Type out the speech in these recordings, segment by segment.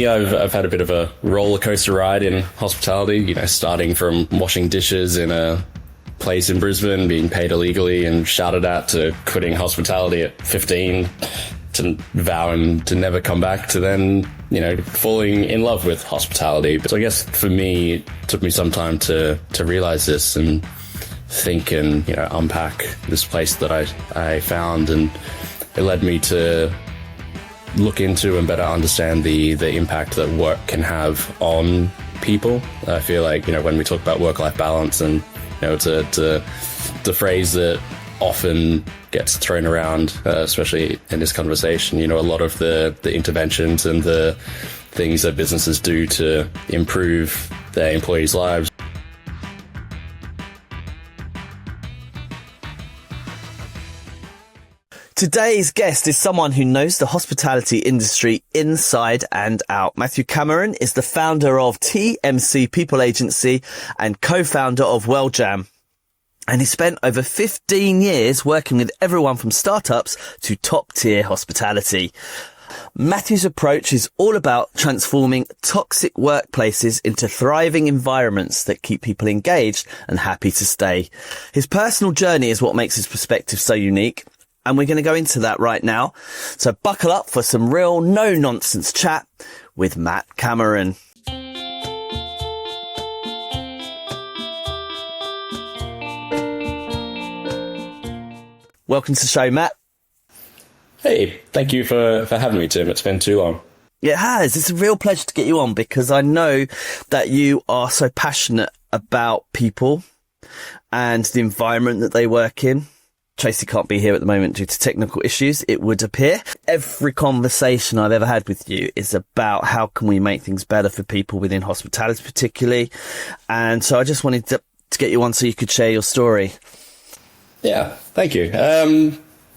Yeah, I've had a bit of a roller coaster ride in hospitality, starting from washing dishes in a place in Brisbane, being paid illegally and shouted at, to quitting hospitality at 15, to vowing to never come back, to then, falling in love with hospitality. So I guess for me, it took me some time to realize this and think and, unpack this place that I found. And it led me to look into and better understand the impact that work can have on people. I feel like, when we talk about work-life balance, and, it's a phrase that often gets thrown around, especially in this conversation. A lot of the interventions and the things that businesses do to improve their employees' lives. Today's guest is someone who knows the hospitality industry inside and out. Matthew Cameron is the founder of TMC People Agency and co-founder of Wellbeing. And he spent over 15 years working with everyone from startups to top-tier hospitality. Matthew's approach is all about transforming toxic workplaces into thriving environments that keep people engaged and happy to stay. His personal journey is what makes his perspective so unique, and we're going to go into that right now. So buckle up for some real no-nonsense chat with Matt Cameron. Welcome to the show, Matt. Hey, thank you for having me, Tim. It's been too long. It has. It's a real pleasure to get you on, because I know that you are so passionate about people and the environment that they work in. Tracy can't be here at the moment due to technical issues, it would appear. Every conversation I've ever had with you is about how can we make things better for people within hospitality particularly. And so I just wanted to get you on so you could share your story. Yeah, thank you. I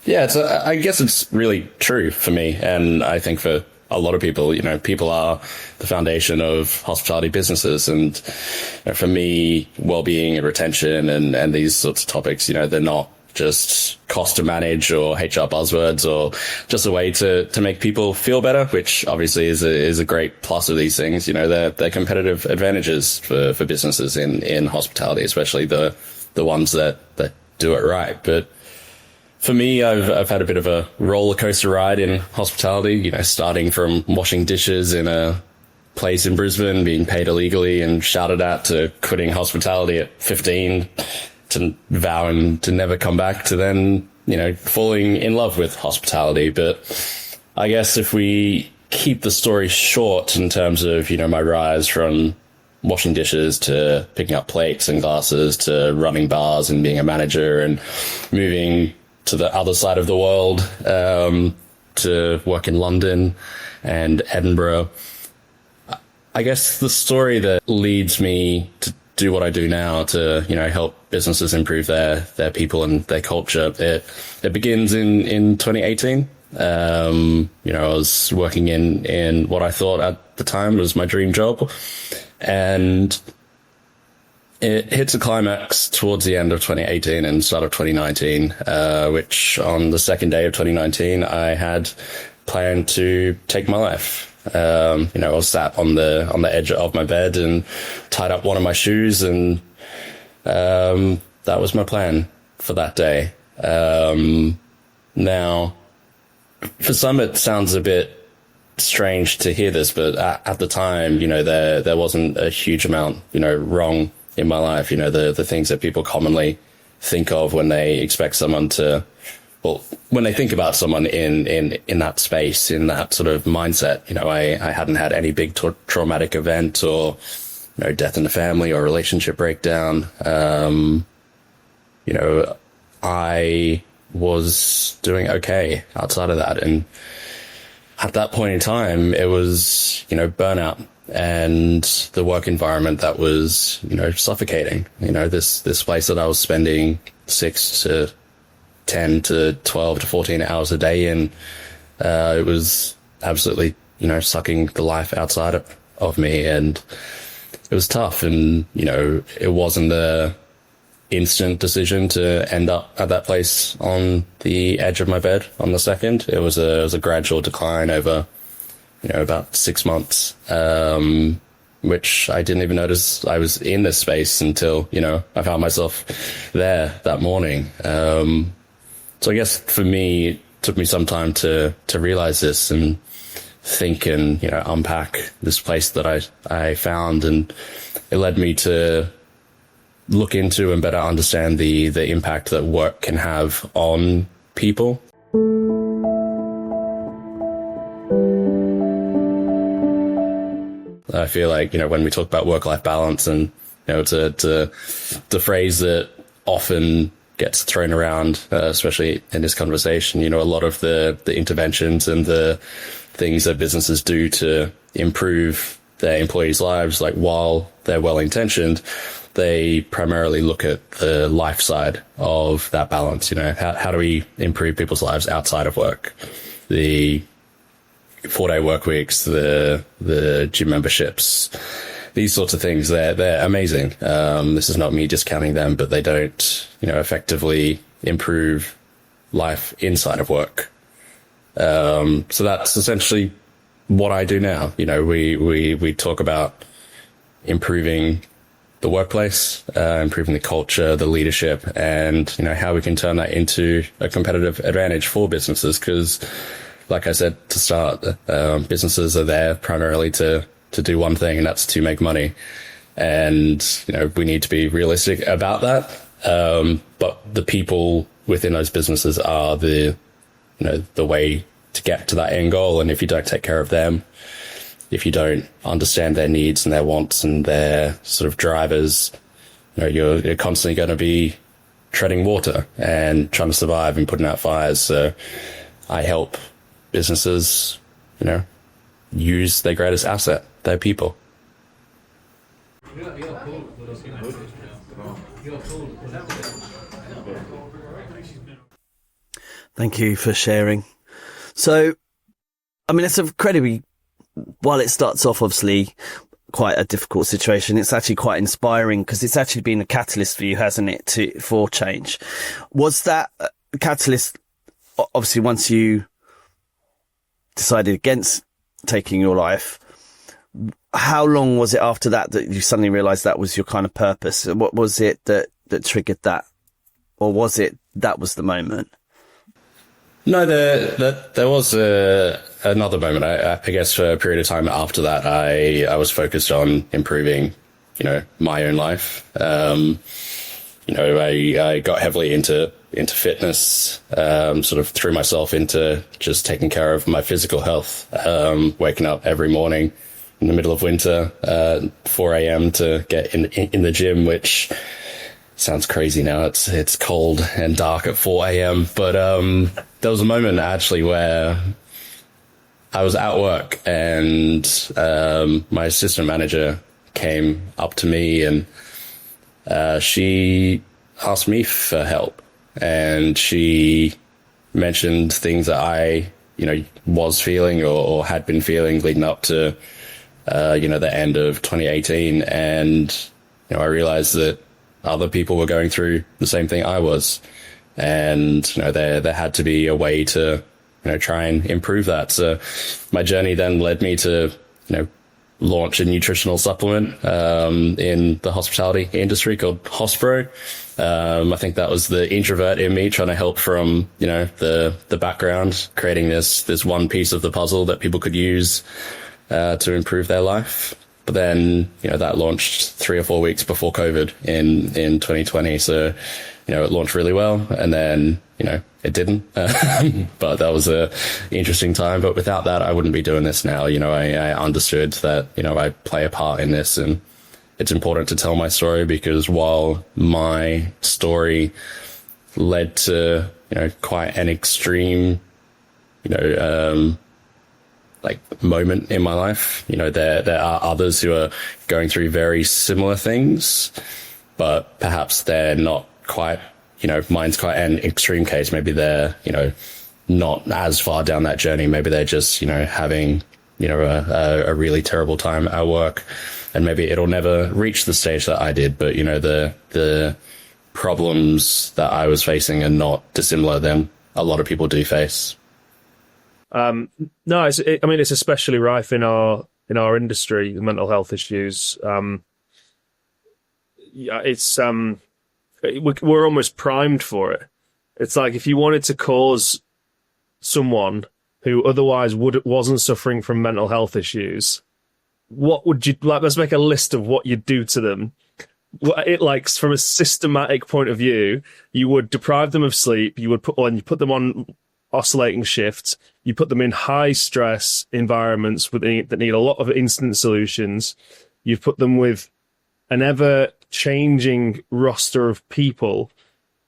guess it's really true for me, and I think for a lot of people. People are the foundation of hospitality businesses, and for me, well-being and retention and these sorts of topics, they're not just cost to manage or HR buzzwords, or just a way to make people feel better, which obviously is a great plus of these things. They're competitive advantages for businesses in hospitality, especially the ones that do it right. But for me, I've had a bit of a roller coaster ride in hospitality, starting from washing dishes in a place in Brisbane, being paid illegally and shouted at, to quitting hospitality at 15, to vowing to never come back, to then, falling in love with hospitality. But I guess if we keep the story short in terms of, my rise from washing dishes to picking up plates and glasses to running bars and being a manager and moving to the other side of the world, to work in London and Edinburgh. I guess the story that leads me to do what I do now, to, help businesses improve their people and their culture, it begins in 2018. I was working in what I thought at the time was my dream job, and it hits a climax towards the end of 2018 and start of 2019, which on the second day of 2019, I had planned to take my life. I was sat on the edge of my bed and tied up one of my shoes, and that was my plan for that day. Now, for some, it sounds a bit strange to hear this, but at the time, there wasn't a huge amount, wrong in my life. The things that people commonly think of when they expect someone to, when they think about someone in that space, in that sort of mindset. I hadn't had any big traumatic event, or, death in the family or relationship breakdown. I was doing okay outside of that. And at that point in time, it was, burnout and the work environment that was, suffocating. This place that I was spending 6 to 10 to 12 to 14 hours a day in, it was absolutely, sucking the life outside of me. And it was tough. And, it wasn't a instant decision to end up at that place on the edge of my bed on the second. It was a gradual decline over about 6 months, which I didn't even notice I was in this space until, I found myself there that morning. So I guess for me, it took me some time to realize this and think and, unpack this place that I found. And it led me to look into and better understand the impact that work can have on people. I feel like, when we talk about work-life balance and, it's a phrase that often gets thrown around, especially in this conversation, a lot of the interventions and the things that businesses do to improve their employees' lives, like while they're well-intentioned, they primarily look at the life side of that balance. How do we improve people's lives outside of work? The 4-day work weeks, the gym memberships, these sorts of things, they're amazing. This is not me discounting them, but they don't, effectively improve life inside of work. So that's essentially what I do now. We talk about improving the workplace, improving the culture, the leadership, and, how we can turn that into a competitive advantage for businesses. Because, like I said to start, businesses are there primarily to do one thing, and that's to make money. And, we need to be realistic about that. But the people within those businesses are the way to get to that end goal. And if you don't take care of them, if you don't understand their needs and their wants and their sort of drivers, you're constantly going to be treading water and trying to survive and putting out fires. So I help businesses, use their greatest asset, their people. Thank you for sharing. So, it's incredibly, while it starts off obviously quite a difficult situation, it's actually quite inspiring because it's actually been a catalyst for you, hasn't it, for change. Was that a catalyst, obviously, once you decided against taking your life? How long was it after that you suddenly realized that was your kind of purpose? What was it that triggered that? Or was it that was the moment? No, there was another moment. I guess for a period of time after that, I was focused on improving, my own life. I got heavily into fitness, sort of threw myself into just taking care of my physical health, waking up every morning in the middle of winter, 4 a.m. to get in the gym, which sounds crazy now. It's cold and dark at 4 a.m. But there was a moment actually where I was at work and my assistant manager came up to me and she asked me for help. And she mentioned things that I, was feeling or had been feeling leading up to, the end of 2018. And, I realized that other people were going through the same thing I was. And, there had to be a way to, try and improve that. So my journey then led me to, launch a nutritional supplement, in the hospitality industry called Hospro. I think that was the introvert in me trying to help from, the background, creating this one piece of the puzzle that people could use, to improve their life. But then, that launched 3 or 4 weeks before COVID in 2020. So, it launched really well, and then, it didn't. But that was a interesting time. But without that, I wouldn't be doing this now. I understood that, I play a part in this, and it's important to tell my story because while my story led to, quite an extreme, moment in my life, there are others who are going through very similar things, but perhaps they're not quite, mine's quite an extreme case. Maybe they're, not as far down that journey. Maybe they're just, having, a really terrible time at work, and maybe it'll never reach the stage that I did. But, the problems that I was facing are not dissimilar than a lot of people do face. No, I mean, it's especially rife in our industry, the mental health issues. Yeah, we're almost primed for it. It's like if you wanted to cause someone who otherwise wasn't suffering from mental health issues, what would you like? Let's make a list of what you'd do to them. From a systematic point of view, you would deprive them of sleep. You would put them on oscillating shifts. You put them in high stress environments that need a lot of instant solutions. You've put them with an ever changing roster of people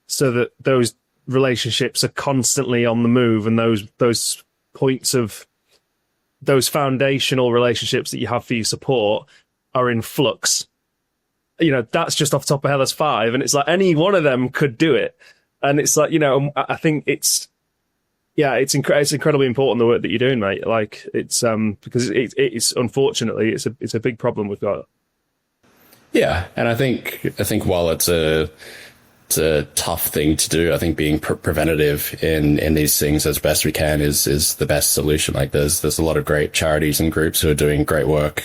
so that those relationships are constantly on the move, and those points of those foundational relationships that you have for your support are in flux. That's just off the top of my head, that's 5, and it's like any one of them could do it. And it's like, I think it's incredibly important, the work that you're doing, mate. Like it's because it's unfortunately it's a big problem we've got. Yeah, and I think while it's a tough thing to do, I think being preventative in these things as best we can is the best solution. Like there's a lot of great charities and groups who are doing great work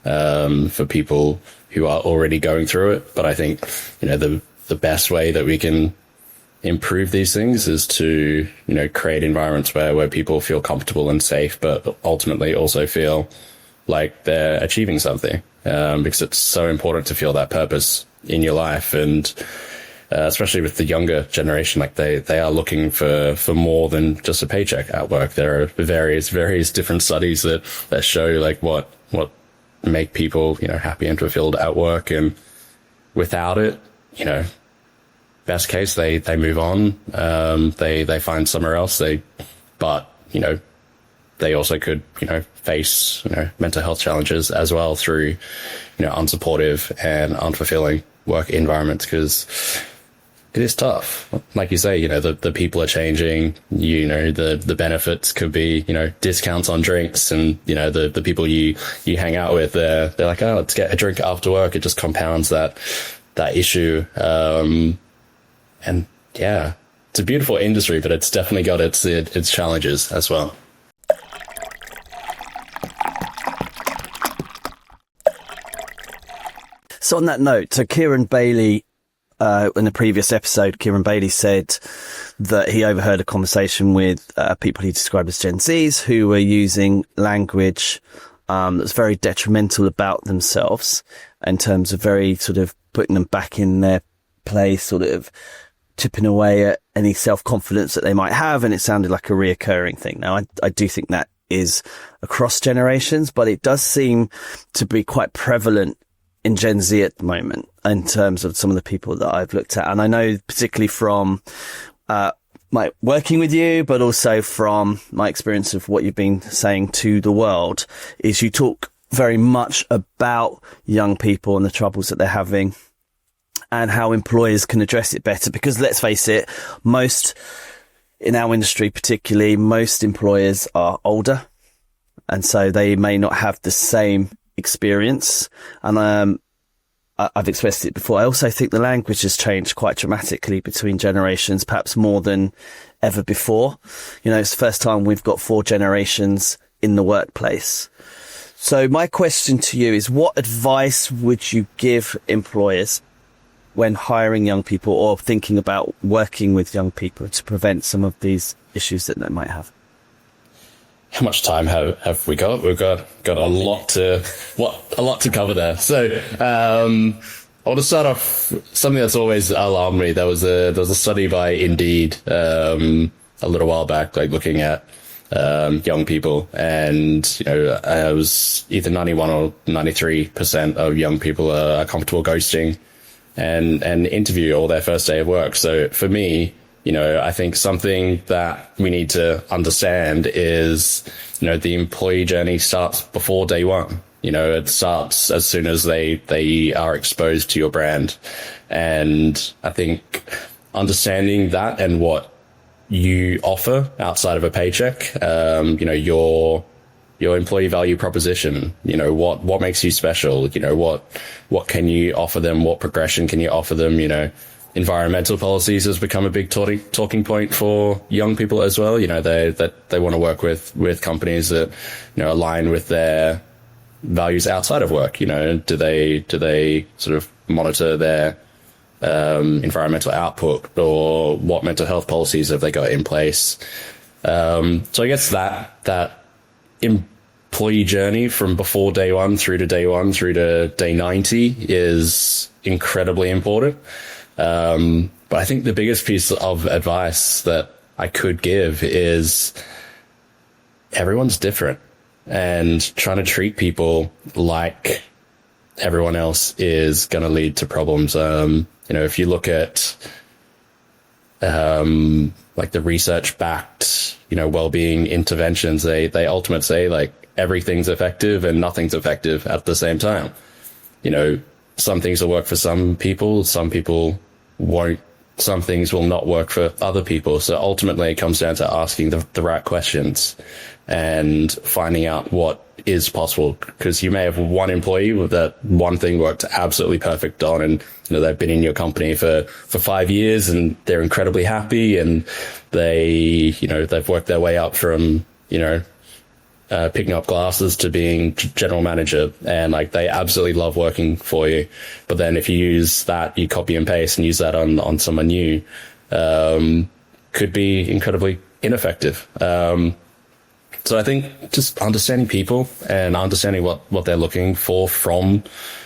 for people who are already going through it. But I think the best way that we can improve these things is to create environments where people feel comfortable and safe, but ultimately also feel like they're achieving something, because it's so important to feel that purpose in your life. And especially with the younger generation, like they are looking for more than just a paycheck at work. There are various different studies that show like what make people happy and fulfilled at work, and without it, best case they move on, they find somewhere else. But they also could face mental health challenges as well through unsupportive and unfulfilling work environments, because it is tough. Like you say, the people are changing, the benefits could be, discounts on drinks, and, the people you hang out with, they're like, oh, let's get a drink after work. It just compounds that issue. And yeah, it's a beautiful industry, but it's definitely got its challenges as well. So on that note, so Kieran Bailey, in the previous episode, Kieran Bailey said that he overheard a conversation with people he described as Gen Zs who were using language that's very detrimental about themselves, in terms of very sort of putting them back in their place, sort of chipping away at any self-confidence that they might have. And it sounded like a reoccurring thing. Now, I do think that is across generations, but it does seem to be quite prevalent in Gen Z at the moment, in terms of some of the people that I've looked at. And I know particularly from my working with you, but also from my experience of what you've been saying to the world, is you talk very much about young people and the troubles that they're having, and how employers can address it better. Because let's face it, in our industry particularly, most employers are older, and so they may not have the same experience. And I've expressed it before, I also think the language has changed quite dramatically between generations, perhaps more than ever before. It's the first time we've got 4 generations in the workplace. So my question to you is, what advice would you give employers when hiring young people or thinking about working with young people to prevent some of these issues that they might have? How much time have we got? We've got a lot to cover there. So I want to start off something that's always alarmed me. There was a study by Indeed a little while back, like looking at young people, and it was either 91 or 93% of young people are comfortable ghosting and interview or their first day of work. So for me, I think something that we need to understand is, the employee journey starts before day one. It starts as soon as they are exposed to your brand. And I think understanding that and what you offer outside of a paycheck, your employee value proposition, what makes you special, what can you offer them, what progression can you offer them, environmental policies has become a big talking point for young people as well. You know, they want to work with companies that, you know, align with their values outside of work. You know, do they sort of monitor their environmental output, or what mental health policies have they got in place? So I guess that employee journey from before day one through to day 90 is incredibly important. But I think the biggest piece of advice that I could give is everyone's different, and trying to treat people like everyone else is going to lead to problems. You know, if you look at, like the research backed, you know, wellbeing interventions, they ultimately say like everything's effective and nothing's effective at the same time. You know, some things will work for some people won't, some things will not work for other people. So ultimately it comes down to asking the right questions and finding out what is possible, because you may have one employee with that one thing worked absolutely perfect on, and you know, they've been in your company for 5 years and they're incredibly happy, and they've worked their way up from, you know, picking up glasses to being general manager, and like they absolutely love working for you. But then if you use that, you copy and paste and use that on someone new, could be incredibly ineffective. So I think just understanding people and understanding what they're looking for from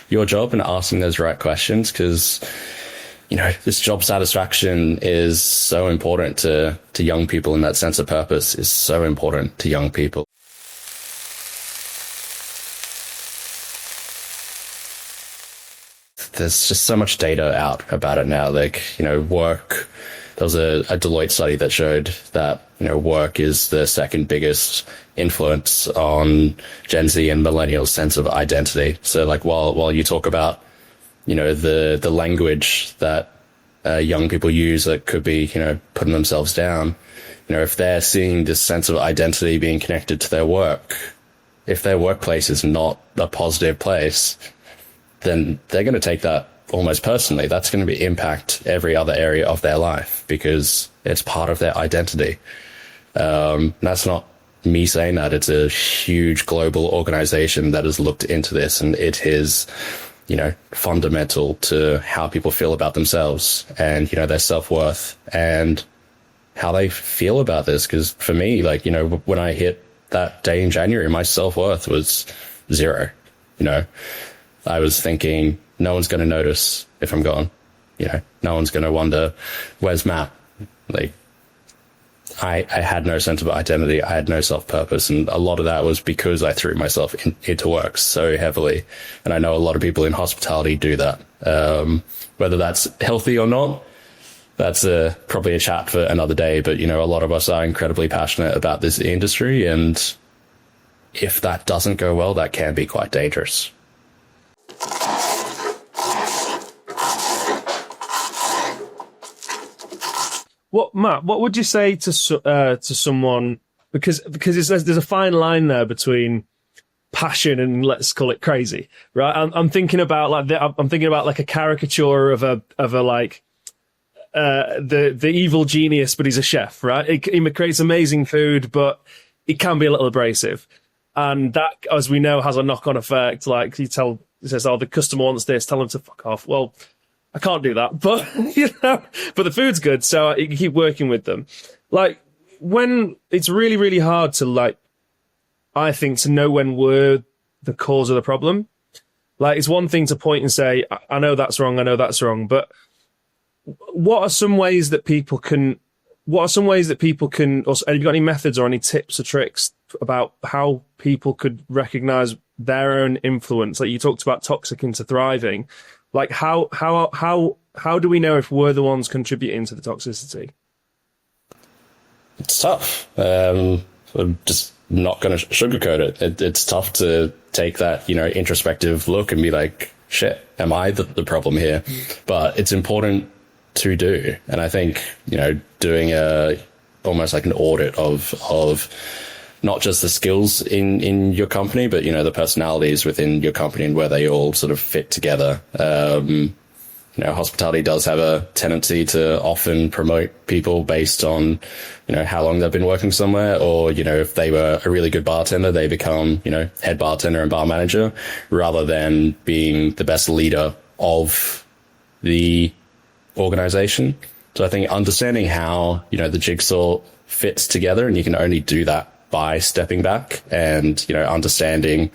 your job and asking those right questions, because, you know, this job satisfaction is so important to young people, and that sense of purpose is so important to young people. There's just so much data out about it now. Like, you know, work, there was a Deloitte study that showed that, you know, work is the second biggest influence on Gen Z and millennials' sense of identity. So like while you talk about, you know, the language that young people use that could be, you know, putting themselves down, you know, if they're seeing this sense of identity being connected to their work, if their workplace is not a positive place, then they're going to take that almost personally. That's going to impact every other area of their life because it's part of their identity. That's not me saying that. It's a huge global organization that has looked into this, and it is, you know, fundamental to how people feel about themselves and, you know, their self-worth and how they feel about this. Because for me, like, you know, when I hit that day in January, my self-worth was 0. You know, I was thinking, no one's going to notice if I'm gone. You know, no one's going to wonder, where's Matt? Like, I had no sense of identity. I had no self-purpose. And a lot of that was because I threw myself into work so heavily. And I know a lot of people in hospitality do that. Whether that's healthy or not, that's probably a chat for another day. But, you know, a lot of us are incredibly passionate about this industry. And if that doesn't go well, that can be quite dangerous. Matt, what would you say to someone, because there's a fine line there between passion and, let's call it, crazy, right? I'm thinking about like a caricature of a like the evil genius, but he's a chef, right? He creates amazing food, but it can be a little abrasive, and that, as we know, has a knock-on effect. Like he says, "Oh, the customer wants this, tell them to fuck off." Well, I can't do that, but you know, but the food's good, so you keep working with them. Like, when it's really, really hard to, like, I think, to know when we're the cause of the problem. Like, it's one thing to point and say, I know that's wrong, but what are some ways that people can, or have you got any methods or any tips or tricks about how people could recognize their own influence? Like you talked about toxic into thriving. Like, how do we know if we're the ones contributing to the toxicity? It's tough. I'm just not going to sugarcoat it. It's tough to take that, you know, introspective look and be like, shit, am I the problem here? But it's important to do. And I think, you know, doing almost like an audit of not just the skills in your company, but, you know, the personalities within your company and where they all sort of fit together. You hospitality does have a tendency to often promote people based on, how long they've been working somewhere, or, if they were a really good bartender, they become, head bartender and bar manager, rather than being the best leader of the organization. So I think understanding how, the jigsaw fits together, and you can only do that by stepping back and, understanding,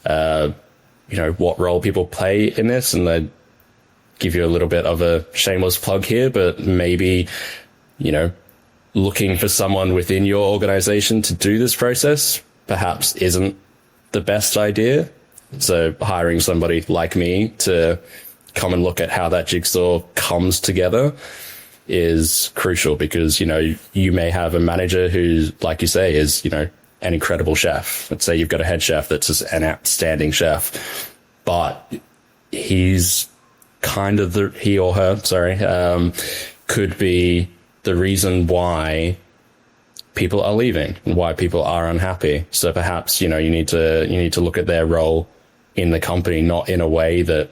what role people play in this. And I give you a little bit of a shameless plug here, but maybe, looking for someone within your organization to do this process perhaps isn't the best idea. So hiring somebody like me to come and look at how that jigsaw comes together is crucial, because, you may have a manager who, like you say, is, an incredible chef. Let's say you've got a head chef that's just an outstanding chef, but he's kind of he or her, could be the reason why people are leaving and why people are unhappy. So perhaps, you need to look at their role in the company, not in a way that,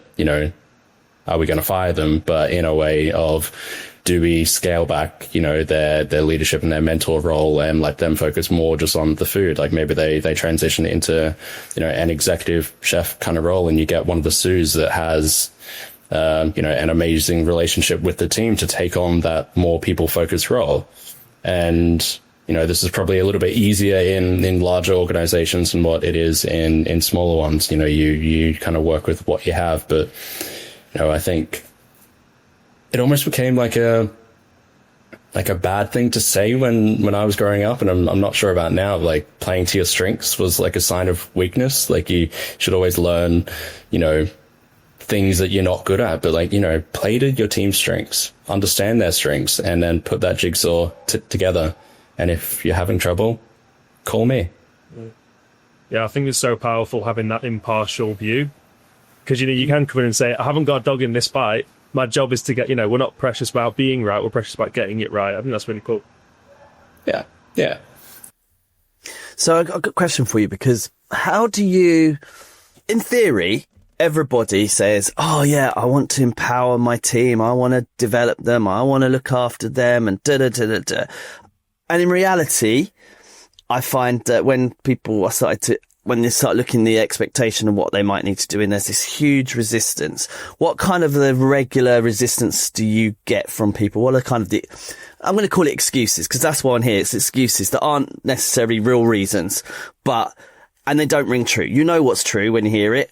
are we going to fire them, but in a way of, do we scale back, their leadership and their mentor role and let them focus more just on the food? Like maybe they transition into, an executive chef kind of role, and you get one of the Sues that has, an amazing relationship with the team to take on that more people focused role. And, this is probably a little bit easier in larger organizations than what it is in smaller ones. You kind of work with what you have, but, I think it almost became like a bad thing to say when I was growing up, and I'm not sure about now. Like, playing to your strengths was like a sign of weakness. Like, you should always learn, things that you're not good at, but play to your team's strengths, understand their strengths, and then put that jigsaw together. And if you're having trouble, call me. Yeah, I think it's so powerful having that impartial view, because you can come in and say, I haven't got a dog in this fight. My job is to get, we're not precious about being right, we're precious about getting it right. I think that's really cool. Yeah. Yeah. So I've got a question for you, because how do you, in theory, everybody says, oh yeah, I want to empower my team, I want to develop them, I want to look after them, and da-da-da-da-da. And in reality, I find that when people are when they start looking at the expectation of what they might need to do, and there's this huge resistance. What kind of the regular resistance do you get from people? What are kind of I'm going to call it excuses, because that's why I'm here. It's excuses that aren't necessarily real reasons, and they don't ring true. You know what's true when you hear it.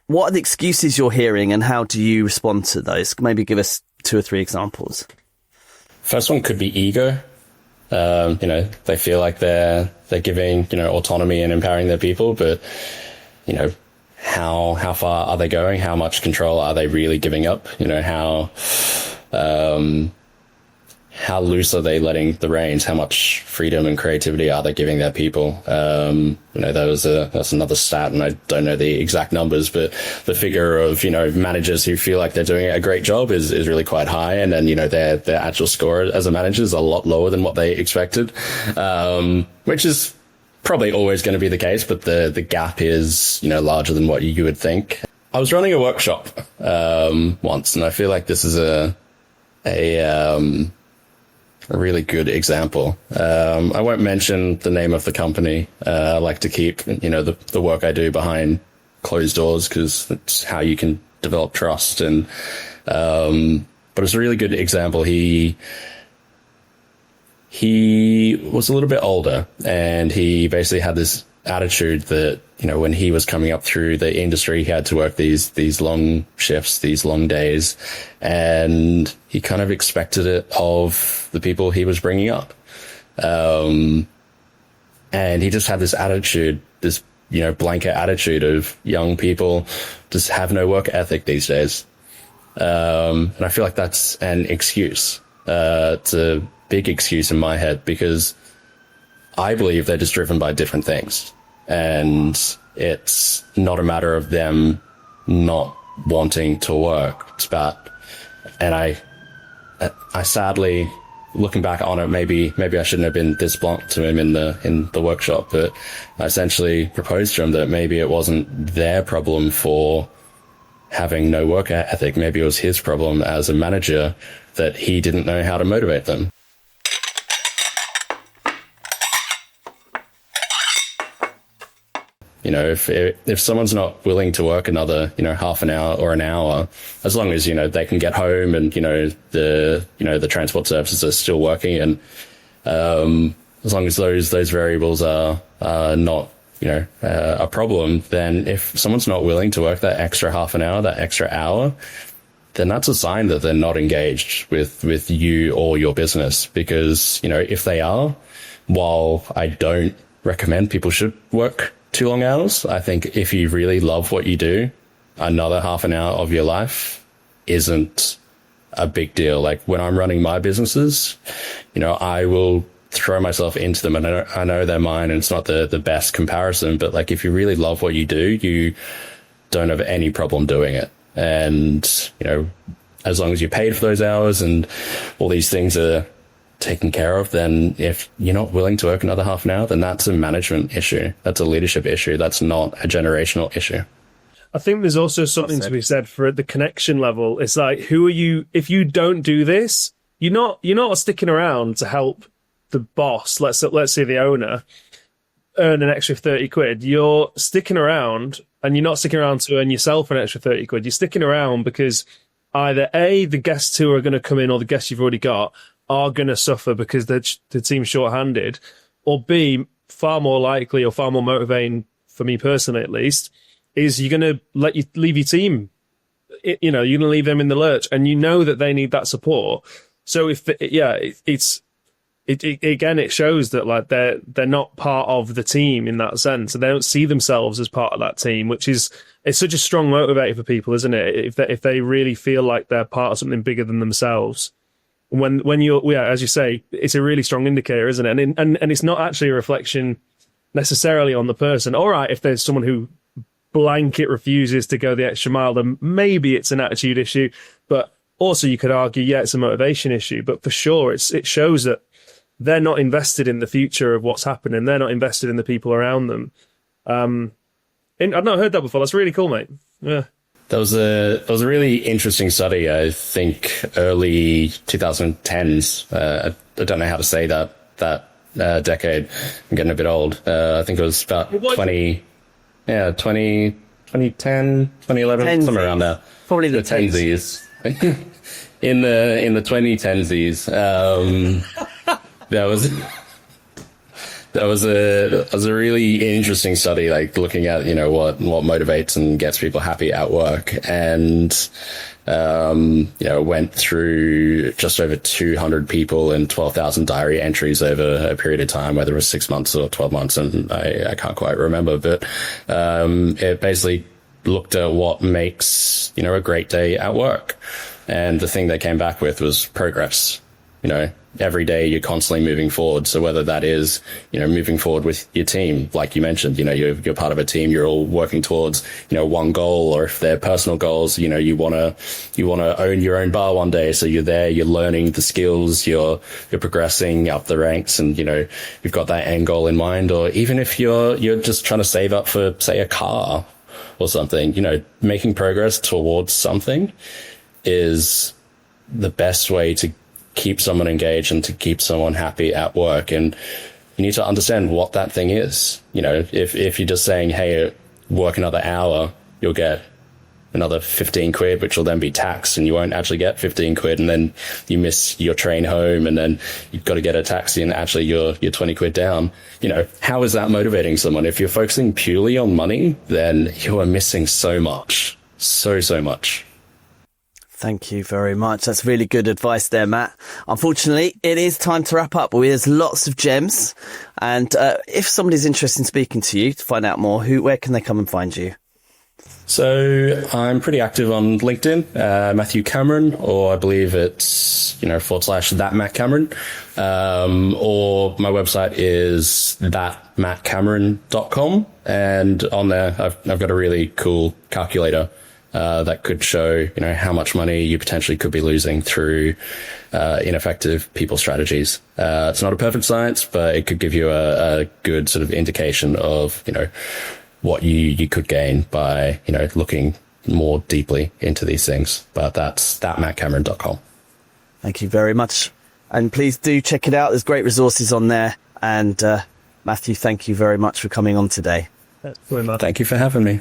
What are the excuses you're hearing, and how do you respond to those? Maybe give us 2 or 3 examples. First one could be ego. They feel like they're giving, autonomy and empowering their people, but, how far are they going? How much control are they really giving up? How loose are they letting the reins? How much freedom and creativity are they giving their people? That's another stat, and I don't know the exact numbers, but the figure of, managers who feel like they're doing a great job is really quite high. And then, their actual score as a manager is a lot lower than what they expected, which is probably always going to be the case, but the gap is, larger than what you would think. I was running a workshop, once, and I feel like this is a really good example. I won't mention the name of the company. I like to keep, the work I do behind closed doors, because that's how you can develop trust. And, but it's a really good example. He was a little bit older, and he basically had this attitude that, when he was coming up through the industry, he had to work these long shifts, these long days, and he kind of expected it of the people he was bringing up. And he just had this attitude, this, blanket attitude of young people just have no work ethic these days. And I feel like that's an excuse. It's a big excuse in my head, because I believe they're just driven by different things. And it's not a matter of them not wanting to work. It's about, and I sadly, looking back on it, maybe I shouldn't have been this blunt to him in the workshop, but I essentially proposed to him that maybe it wasn't their problem for having no work ethic. Maybe it was his problem as a manager that he didn't know how to motivate them. You know, if someone's not willing to work another, half an hour or an hour, as long as, they can get home and, the transport services are still working, and as long as those variables are not, a problem, then if someone's not willing to work that extra half an hour, that extra hour, then that's a sign that they're not engaged with you or your business. Because, if they are, while I don't recommend people should work too long hours, I think if you really love what you do, another half an hour of your life isn't a big deal. Like when I'm running my businesses, I will throw myself into them, and I know they're mine, and it's not the best comparison, but like if you really love what you do, you don't have any problem doing it. And, as long as you're paid for those hours and all these things are taken care of, then if you're not willing to work another half an hour, then that's a management issue. That's a leadership issue. That's not a generational issue. I think there's also something to be said for the connection level. It's like, who are you? If you don't do this, you're not sticking around to help the boss. Let's say the owner earn an extra 30 quid. You're sticking around, and you're not sticking around to earn yourself an extra 30 quid. You're sticking around because either A, the guests who are going to come in, or the guests you've already got are going to suffer because the team's short-handed, or B, far more likely or far more motivating, for me personally at least, is you're going to leave your team. You're going to leave them in the lurch, and that they need that support. So it shows that like they're not part of the team in that sense, and they don't see themselves as part of that team, which is, it's such a strong motivator for people, isn't it? If they really feel like they're part of something bigger than themselves. When you're, as you say, it's a really strong indicator, isn't it? And it's not actually a reflection necessarily on the person. All right, if there's someone who blanket refuses to go the extra mile, then maybe it's an attitude issue. But also you could argue, it's a motivation issue. But for sure, it shows that they're not invested in the future of what's happening. They're not invested in the people around them. I've not heard that before. That's really cool, mate. Yeah. There was a really interesting study, I think, early 2010s. I don't know how to say that decade. I'm getting a bit old. I think it was about 2010, 2011, somewhere around there. Probably the 10s. in the 2010s, That was a really interesting study, like looking at, what motivates and gets people happy at work. And, went through just over 200 people and 12,000 diary entries over a period of time, whether it was 6 months or 12 months. And I can't quite remember, but, it basically looked at what makes, a great day at work. And the thing they came back with was progress. Every day you're constantly moving forward. So whether that is, moving forward with your team, like you mentioned, you're part of a team, you're all working towards, one goal, or if they're personal goals, you want to own your own bar one day. So you're there, you're learning the skills, you're progressing up the ranks, and, you've got that end goal in mind. Or even if you're just trying to save up for, say, a car or something, making progress towards something is the best way to keep someone engaged and to keep someone happy at work. And you need to understand what that thing is. If you're just saying, hey, work another hour, you'll get another 15 quid, which will then be taxed, and you won't actually get 15 quid. And then you miss your train home, and then you've got to get a taxi, and actually you're 20 quid down. How is that motivating someone? If you're focusing purely on money, then you are missing so much, so much. Thank you very much. That's really good advice there, Matt. Unfortunately, it is time to wrap up. There's lots of gems. And if somebody's interested in speaking to you to find out more, where can they come and find you? So I'm pretty active on LinkedIn, Matthew Cameron, or I believe it's, /that Matt Cameron. Or my website is thatmattcameron.com. And on there, I've got a really cool calculator that could show, how much money you potentially could be losing through ineffective people strategies. It's not a perfect science, but it could give you a good sort of indication of, what you could gain by, looking more deeply into these things. But that's thatmattcameron.com. Thank you very much. And please do check it out. There's great resources on there. And Matthew, thank you very much for coming on today. Thank you for having me.